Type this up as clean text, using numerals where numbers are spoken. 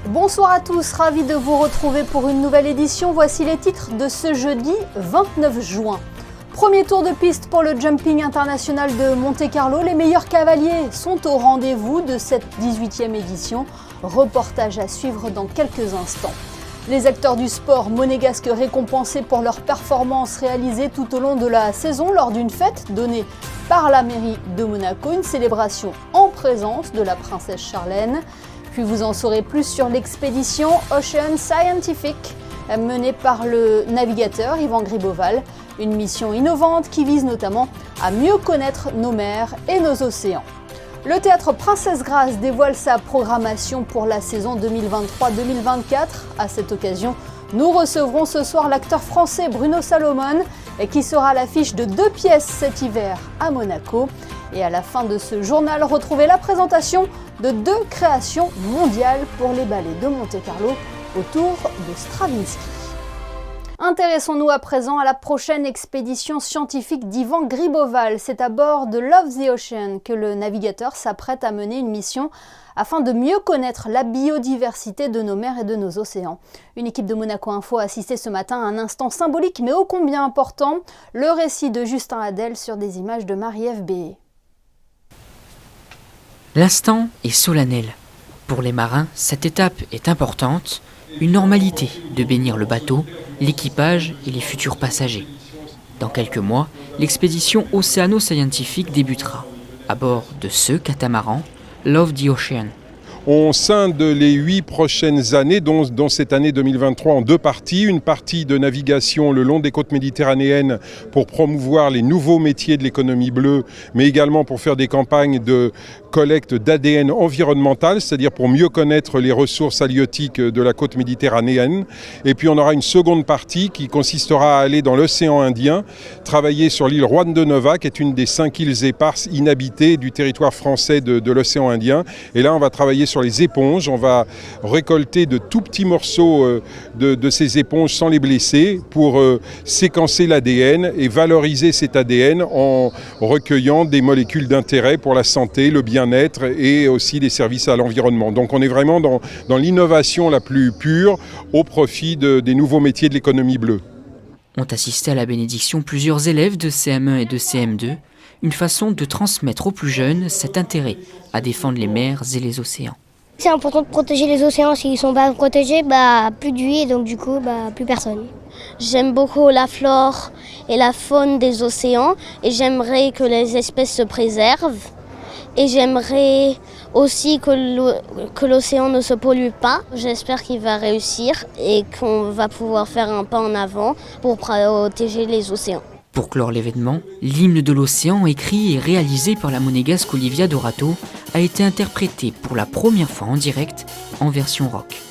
Bonsoir à tous, ravi de vous retrouver pour une nouvelle édition. Voici les titres de ce jeudi 29 juin. Premier tour de piste pour le jumping international de Monte-Carlo. Les meilleurs cavaliers sont au rendez-vous de cette 18e édition. Reportage à suivre dans quelques instants. Les acteurs du sport monégasques récompensés pour leurs performances réalisées tout au long de la saison lors d'une fête donnée par la mairie de Monaco. Une célébration en présence de la princesse Charlène. Puis vous en saurez plus sur l'expédition Ocean Scientific menée par le navigateur Yvan Griboval. Une mission innovante qui vise notamment à mieux connaître nos mers et nos océans. Le théâtre Princesse Grâce dévoile sa programmation pour la saison 2023-2024. À cette occasion, nous recevrons ce soir l'acteur français Bruno Salomon qui sera à l'affiche de 2 pièces cet hiver à Monaco. Et à la fin de ce journal, retrouvez la présentation de 2 créations mondiales pour les ballets de Monte-Carlo autour de Stravinsky. Intéressons-nous à présent à la prochaine expédition scientifique d'Yvan Griboval. C'est à bord de Love the Ocean que le navigateur s'apprête à mener une mission afin de mieux connaître la biodiversité de nos mers et de nos océans. Une équipe de Monaco Info a assisté ce matin à un instant symbolique mais ô combien important, le récit de Justin Hadel sur des images de Marie-Ève Béé. L'instant est solennel. Pour les marins, cette étape est importante, une normalité de bénir le bateau, l'équipage et les futurs passagers. Dans quelques mois, l'expédition océano-scientifique débutera, à bord de ce catamaran, Love the Ocean. On scinde les 8 prochaines années, dont cette année 2023, en 2 parties. Une partie de navigation le long des côtes méditerranéennes pour promouvoir les nouveaux métiers de l'économie bleue, mais également pour faire des campagnes de collecte d'ADN environnemental, c'est-à-dire pour mieux connaître les ressources halieutiques de la côte méditerranéenne. Et puis on aura une seconde partie qui consistera à aller dans l'océan Indien, travailler sur l'île Juan de Nova, qui est une des 5 îles éparses inhabitées du territoire français de l'océan Indien. Et là, on va travailler sur les éponges. On va récolter de tout petits morceaux de ces éponges sans les blesser pour séquencer l'ADN et valoriser cet ADN en recueillant des molécules d'intérêt pour la santé, le bien-être et aussi des services à l'environnement. Donc on est vraiment dans l'innovation la plus pure au profit des nouveaux métiers de l'économie bleue. Ont assisté à la bénédiction plusieurs élèves de CM1 et de CM2, une façon de transmettre aux plus jeunes cet intérêt à défendre les mers et les océans. C'est important de protéger les océans. S'ils ne sont pas protégés, plus de vie et donc du coup plus personne. J'aime beaucoup la flore et la faune des océans et j'aimerais que les espèces se préservent. Et j'aimerais aussi que l'océan ne se pollue pas. J'espère qu'il va réussir et qu'on va pouvoir faire un pas en avant pour protéger les océans. Pour clore l'événement, l'hymne de l'océan, écrit et réalisé par la monégasque Olivia Dorato, a été interprété pour la première fois en direct en version rock.